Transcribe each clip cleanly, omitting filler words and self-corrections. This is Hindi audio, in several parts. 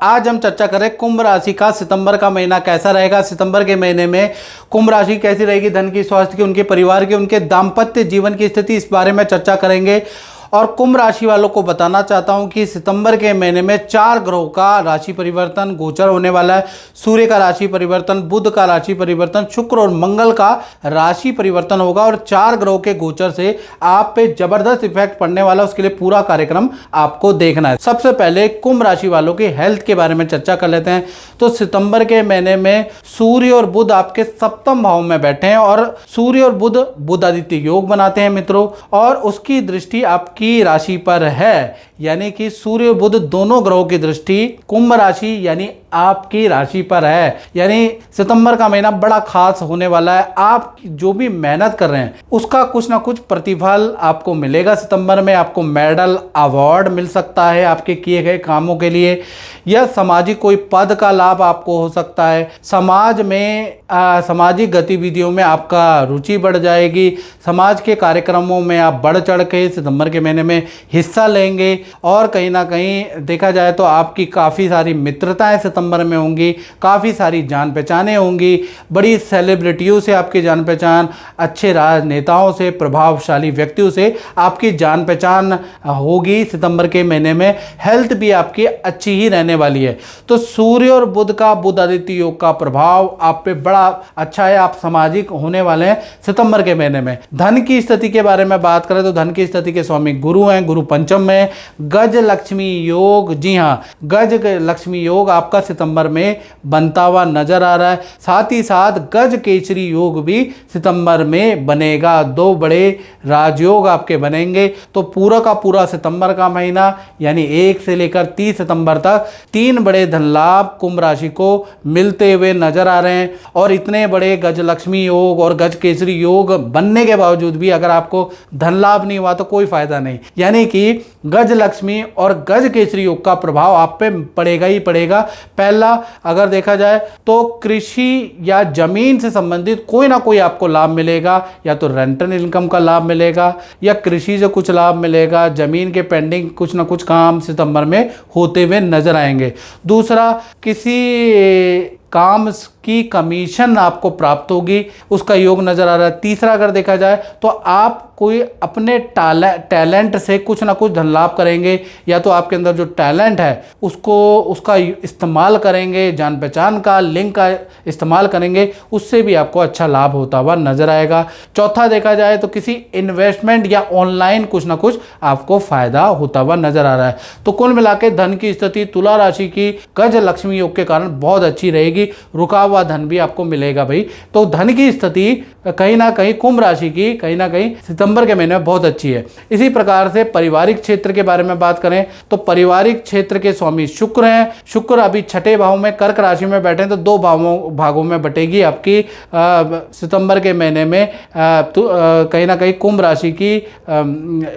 आज हम चर्चा करें कुंभ राशि का सितंबर का महीना कैसा रहेगा। सितंबर के महीने में कुंभ राशि कैसी रहेगी, धन की, स्वास्थ्य की, उनके परिवार की, उनके दाम्पत्य जीवन की स्थिति, इस बारे में चर्चा करेंगे। और कुंभ राशि वालों को बताना चाहता हूं कि सितंबर के महीने में 4 ग्रहों का राशि परिवर्तन गोचर होने वाला है। सूर्य का राशि परिवर्तन, बुध का राशि परिवर्तन, शुक्र और मंगल का राशि परिवर्तन होगा और 4 ग्रहों के गोचर से आप पे जबरदस्त इफेक्ट पड़ने वाला है। उसके लिए पूरा कार्यक्रम आपको देखना है। सबसे पहले कुंभ राशि वालों की हेल्थ के बारे में चर्चा कर लेते हैं। तो सितंबर के महीने में सूर्य और बुध आपके सप्तम भाव में बैठे हैं और सूर्य और बुध बुधादित्य योग बनाते हैं मित्रों, और उसकी दृष्टि आपकी राशि पर है, यानी कि सूर्य और बुध दोनों ग्रहों की दृष्टि कुंभ राशि यानी आपकी राशि पर है। यानी सितंबर का महीना बड़ा खास होने वाला है। आप जो भी मेहनत कर रहे हैं उसका कुछ ना कुछ प्रतिफल आपको मिलेगा। सितंबर में आपको मेडल, अवार्ड मिल सकता है आपके किए गए कामों के लिए, या सामाजिक कोई पद का लाभ आपको हो सकता है। समाज में सामाजिक गतिविधियों में आपका रुचि बढ़ जाएगी। समाज के कार्यक्रमों में आप बढ़ चढ़ के सितंबर के महीने में हिस्सा लेंगे और कहीं ना कहीं देखा जाए तो आपकी काफ़ी सारी मित्रताएं सितंबर में होंगी, काफ़ी सारी जान पहचानें होंगी, बड़ी सेलिब्रिटियों से आपकी जान पहचान, अच्छे राजनेताओं से, प्रभावशाली व्यक्तियों से आपकी जान पहचान होगी सितंबर के महीने में। हेल्थ भी आपकी अच्छी ही रहने वाली है। तो सूर्य और बुध का बुधादित्य योग का प्रभाव आप पे बड़ा अच्छा है। आप सामाजिक होने वाले हैं सितंबर के महीने में। धन की स्थिति के बारे में बात करें तो धन की स्थिति के स्वामी गुरु हैं, गुरु पंचम में। गज लक्ष्मी योग, जी हाँ, गज लक्ष्मी योग आपका सितंबर में बनता हुआ नजर आ रहा है। साथ ही साथ गज केसरी योग भी सितंबर में बनेगा। 2 बड़े राजयोग आपके बनेंगे। तो पूरा का पूरा सितंबर का महीना यानी 1 से लेकर 30 सितंबर तक 3 बड़े धन लाभ कुंभ राशि को मिलते हुए नजर आ रहे हैं। और इतने बड़े गज लक्ष्मी योग और गज केसरी योग बनने के बावजूद भी अगर आपको धन लाभ नहीं हुआ तो कोई फायदा नहीं। यानी कि गज लक्ष्मी और गज केसरी योग का प्रभाव आप पे पड़ेगा ही पड़ेगा। पहला अगर देखा जाए तो कृषि या जमीन से संबंधित कोई ना कोई आपको लाभ मिलेगा, या तो रेंटल इनकम का लाभ मिलेगा या कृषि से कुछ लाभ मिलेगा। जमीन के पेंडिंग कुछ ना कुछ काम सितंबर में होते हुए नजर आएंगे। दूसरा, किसी काम की कमीशन आपको प्राप्त होगी, उसका योग नजर आ रहा है। तीसरा अगर देखा जाए तो आप कोई अपने टैलेंट से कुछ ना कुछ धन लाभ करेंगे, या तो आपके अंदर जो टैलेंट है उसका इस्तेमाल करेंगे, जान पहचान का लिंक का इस्तेमाल करेंगे, उससे भी आपको अच्छा लाभ होता हुआ नजर आएगा। चौथा देखा जाए तो किसी इन्वेस्टमेंट या ऑनलाइन कुछ ना कुछ आपको फायदा होता हुआ नजर आ रहा है। तो कुल मिला के धन की स्थिति तुला राशि की गज लक्ष्मी योग के कारण बहुत अच्छी रहेगी। रुका हुआ धन भी आपको मिलेगा भाई। तो धन की स्थिति कहीं ना कहीं कुंभ राशि की कहीं ना कहीं सितंबर के महीने में बहुत अच्छी है। इसी प्रकार से पारिवारिक क्षेत्र के बारे में बात करें तो पारिवारिक क्षेत्र के स्वामी शुक्र हैं। शुक्र अभी 6ठे भाव में कर्क राशि में बैठे हैं, तो 2 भागों में बटेगी आपकी सितंबर के महीने में कहीं ना कहीं कुंभ राशि की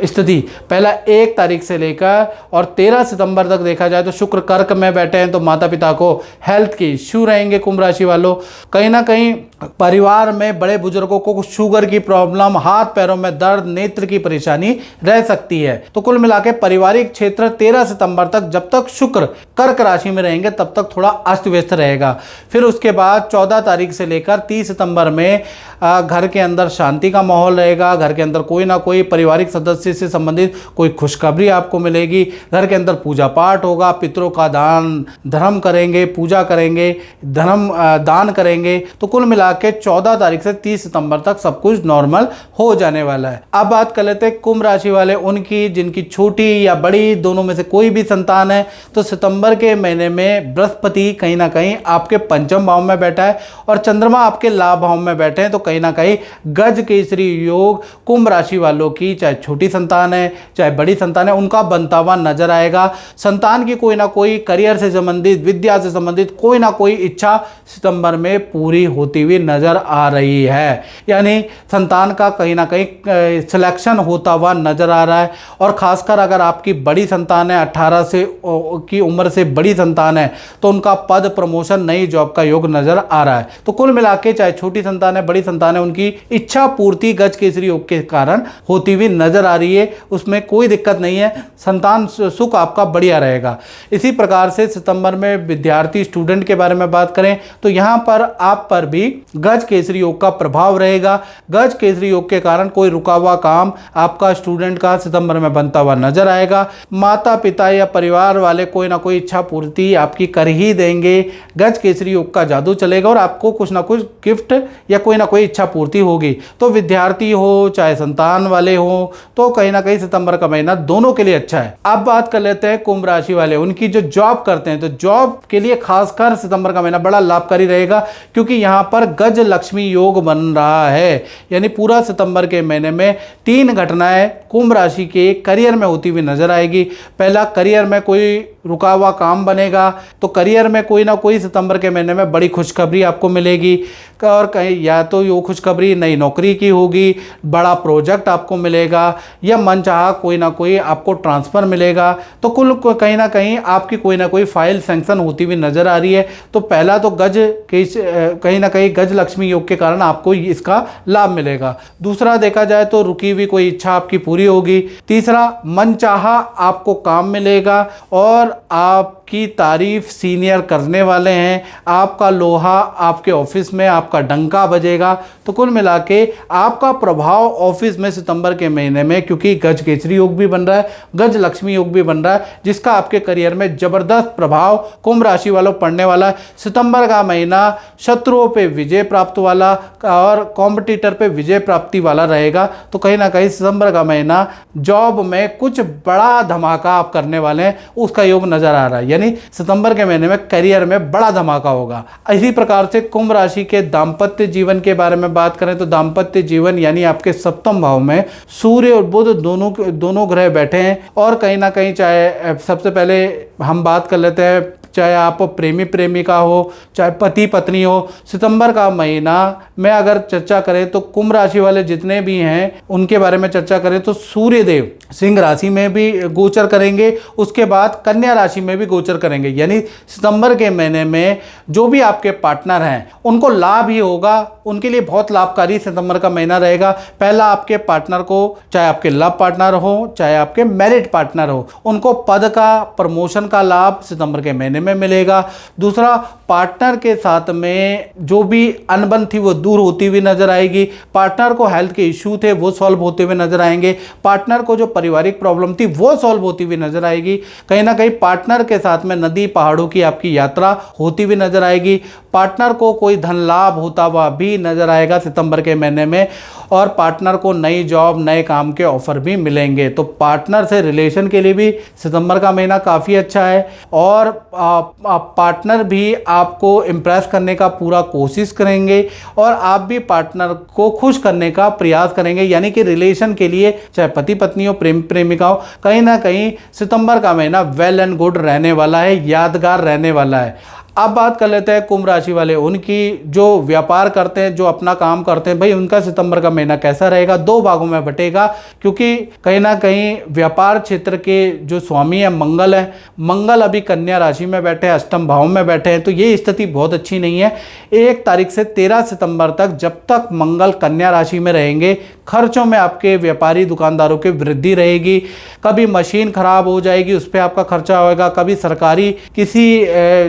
स्थिति। पहला 1 तारीख से लेकर और 13 सितंबर तक देखा जाए तो शुक्र कर्क में बैठे हैं, तो माता पिता को हेल्थ के इश्यू रहेंगे कुंभ राशि वालों। कहीं ना कहीं परिवार में बड़े बुजुर्गों को शुगर की प्रॉब्लम, हाथ पैरों में दर्द, नेत्र की परेशानी रह सकती है। तो कुल मिलाकर पारिवारिक क्षेत्र 13 सितंबर तक जब तक शुक्र कर्क राशि में रहेंगे तब तक थोड़ा अस्त व्यस्त रहेगा। फिर उसके बाद 14 तारीख से लेकर 30 सितंबर में घर के अंदर शांति का माहौल रहेगा। घर के अंदर कोई ना कोई पारिवारिक सदस्य से संबंधित कोई खुशखबरी आपको मिलेगी। घर के अंदर पूजा पाठ होगा, पितरों का दान धर्म करेंगे, पूजा करेंगे, धर्म दान करेंगे। तो कुल मिला के 14 तारीख से 30 सितंबर तक सब कुछ नॉर्मल हो जाने वाला है। अब बात कर लेते हैं कुंभ राशि वाले उनकी, जिनकी छोटी या बड़ी दोनों में से कोई भी संतान है। तो सितंबर के महीने में बृहस्पति कहीं ना कहीं आपके पंचम भाव में बैठा है और चंद्रमा आपके लाभ भाव में बैठे हैं। तो कहीं ना कहीं गज केसरी योग कुंभ राशि वालों की, चाहे छोटी संतान है चाहे बड़ी संतान है, उनका बनता हुआ नजर आएगा। संतान की कोई ना कोई करियर से संबंधित, विद्या से संबंधित कोई ना कोई इच्छा सितंबर में पूरी होती हुई नजर आ रही है। यानी संतान का कहीं ना कहीं सिलेक्शन होता हुआ नजर आ रहा है। और खासकर अगर आपकी बड़ी संतान है, 18 से की उम्र से बड़ी संतान है, तो उनका पद प्रमोशन नई जॉब का योग नजर आ रहा है। तो कुल मिला के चाहे छोटी संतान है बड़ी संतान है, उनकी इच्छा पूर्ति गज केसरी योग के कारण होती हुई नजर आ रही है, उसमें कोई दिक्कत नहीं है। संतान सुख आपका बढ़िया रहेगा। इसी प्रकार से सितंबर में विद्यार्थी स्टूडेंट के बारे में बात करें तो यहां पर आप पर भी गज केसरी योग का प्रभाव रहेगा। गज केसरी योग के कारण कोई रुका हुआ काम आपका स्टूडेंट का सितंबर में बनता हुआ नजर आएगा। माता पिता या परिवार वाले कोई ना कोई इच्छा पूर्ति आपकी कर ही देंगे। गज केसरी योग का जादू चलेगा और आपको कुछ ना कुछ गिफ्ट या कोई ना कोई इच्छा पूर्ति होगी। तो विद्यार्थी हो चाहे संतान वाले हो, तो कहीं ना कहीं सितंबर का महीना दोनों के लिए अच्छा है। अब बात कर लेते हैं कुंभ राशि वाले, उनकी जो जॉब करते हैं, तो जॉब के लिए खासकर सितंबर का महीना बड़ा लाभकारी रहेगा, क्योंकि यहां पर गज लक्ष्मी योग बन रहा है। यानी पूरा सितंबर के महीने में 3 घटनाएं कुंभ राशि के करियर में होती हुई नजर आएगी। पहला, करियर में कोई रुका हुआ काम बनेगा, तो करियर में कोई ना कोई सितंबर के महीने में बड़ी खुशखबरी आपको मिलेगी। और कहीं या तो ये खुशखबरी नई नौकरी की होगी, बड़ा प्रोजेक्ट आपको मिलेगा, या मनचाहा कोई ना कोई आपको ट्रांसफ़र मिलेगा। तो कुल कहीं आपकी कोई ना कोई फाइल सैंक्शन होती हुई नजर आ रही है। तो पहला तो कहीं ना कहीं गज लक्ष्मी योग के कारण आपको इसका लाभ मिलेगा। दूसरा, देखा जाए तो रुकी हुई कोई इच्छा आपकी पूरी होगी। तीसरा, मनचाहा आपको काम मिलेगा और आपकी तारीफ सीनियर करने वाले हैं। आपका लोहा आपके ऑफिस में आपका डंका बजेगा। तो कुल मिला के आपका प्रभाव ऑफिस में सितंबर के महीने में, क्योंकि गज केसरी योग भी बन रहा है, गज लक्ष्मी योग भी बन रहा है, जिसका आपके करियर में जबरदस्त प्रभाव कुंभ राशि वालों पड़ने वाला है। सितंबर का महीना शत्रुओं पे विजय प्राप्त वाला और कॉम्पिटिटर पे विजय प्राप्ति वाला रहेगा। तो कहीं ना कहीं सितंबर का महीना जॉब में कुछ बड़ा धमाका आप करने वाले हैं, उसका योग नजर आ रहा है। यानी सितंबर के महीने में करियर में बड़ा धमाका होगा। इसी प्रकार से कुंभ राशि के दाम्पत्य जीवन के बारे में बात करें तो दाम्पत्य जीवन यानी आपके सप्तम भाव में सूर्य और बुध दोनों ग्रह बैठे हैं। और कहीं ना कहीं चाहे सबसे पहले हम बात कर लेते हैं, चाहे आप प्रेमी प्रेमिका हो, चाहे पति पत्नी हो, सितंबर का महीना में अगर चर्चा करें तो कुंभ राशि वाले जितने भी हैं उनके बारे में चर्चा करें तो सूर्यदेव सिंह राशि में भी गोचर करेंगे, उसके बाद कन्या राशि में भी गोचर करेंगे। यानी सितंबर के महीने में जो भी आपके पार्टनर हैं उनको लाभ ही होगा, उनके लिए बहुत लाभकारी सितंबर का महीना रहेगा। पहला, आपके पार्टनर को, चाहे आपके लव पार्टनर हो चाहे आपके मैरिड पार्टनर हो, उनको पद का प्रमोशन का लाभ सितंबर के महीने में मिलेगा। दूसरा, पार्टनर के साथ में जो भी अनबन थी वो दूर होती हुई नजर आएगी। पार्टनर को हेल्थ के इश्यू थे वो सॉल्व होते हुए नजर आएंगे। पार्टनर को जो पारिवारिक प्रॉब्लम थी वो सॉल्व होती हुई नजर आएगी। कहीं ना कहीं पार्टनर के साथ में नदी पहाड़ों की आपकी यात्रा होती हुई नजर आएगी। पार्टनर को कोई धन लाभ होता हुआ भी नजर आएगा सितंबर के महीने में। और पार्टनर को नई जॉब नए काम के ऑफर भी मिलेंगे। तो पार्टनर से रिलेशन के लिए भी सितंबर का महीना काफ़ी अच्छा है। और पार्टनर भी आपको इम्प्रेस करने का पूरा कोशिश करेंगे और आप भी पार्टनर को खुश करने का प्रयास करेंगे। यानी कि रिलेशन के लिए चाहे पति पत्नी हो, प्रेम प्रेमिका हो, कहीं ना कहीं सितंबर का महीना वेल एंड गुड रहने वाला है, यादगार रहने वाला है। अब बात कर लेते हैं कुंभ राशि वाले, उनकी जो व्यापार करते हैं, जो अपना काम करते हैं, भाई उनका सितंबर का महीना कैसा रहेगा। 2 भागों में बटेगा, क्योंकि कहीं ना कहीं व्यापार क्षेत्र के जो स्वामी है मंगल है, मंगल अभी कन्या राशि में बैठे हैं, अष्टम भाव में बैठे हैं। तो ये स्थिति बहुत अच्छी नहीं है। 1 तारीख से 13 सितंबर तक जब तक मंगल कन्या राशि में रहेंगे, खर्चों में आपके व्यापारी दुकानदारों की वृद्धि रहेगी। कभी मशीन खराब हो जाएगी, उस पर आपका खर्चा होगा। कभी सरकारी किसी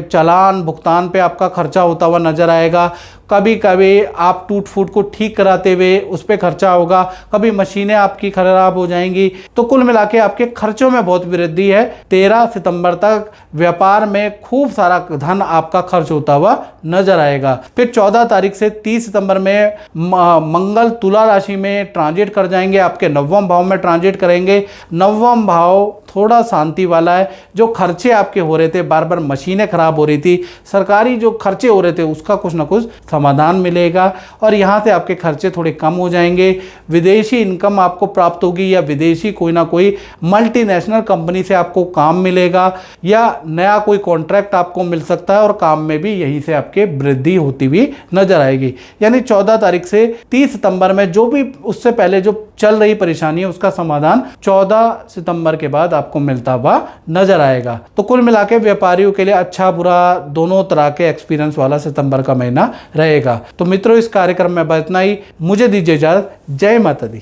चालान भुगतान पे आपका खर्चा होता हुआ नजर आएगा। कभी कभी आप टूट फूट को ठीक कराते हुए उस पर खर्चा होगा। कभी मशीनें आपकी खराब हो जाएंगी। तो कुल मिला के आपके खर्चों में बहुत वृद्धि है। 13 सितंबर तक व्यापार में खूब सारा धन आपका खर्च होता हुआ नजर आएगा। फिर 14 तारीख से 30 सितंबर में मंगल तुला राशि में ट्रांजिट कर जाएंगे, आपके 9वें भाव में ट्रांजिट करेंगे। 9वां भाव थोड़ा शांति वाला है। जो खर्चे आपके हो रहे थे, बार बार मशीनें खराब हो रही थी, सरकारी जो खर्चे हो रहे थे, उसका कुछ ना कुछ समाधान मिलेगा और यहाँ से आपके खर्चे थोड़े कम हो जाएंगे। विदेशी इनकम आपको प्राप्त होगी या विदेशी कोई ना कोई मल्टीनेशनल कंपनी से आपको काम मिलेगा या नया कोई कॉन्ट्रैक्ट आपको मिल सकता है और काम में भी यहीं से आपके वृद्धि होती हुई नजर आएगी। यानी 14 तारीख से 30 सितंबर में जो भी उससे पहले जो चल रही परेशानी है उसका समाधान 14 सितंबर के बाद आपको मिलता हुआ नजर आएगा। तो कुल मिला के व्यापारियों के लिए अच्छा बुरा दोनों तरह के एक्सपीरियंस वाला सितंबर का महीना रहेगा। तो मित्रों, इस कार्यक्रम में बस इतना ही। मुझे दीजिए इजाजत। जय माता दी।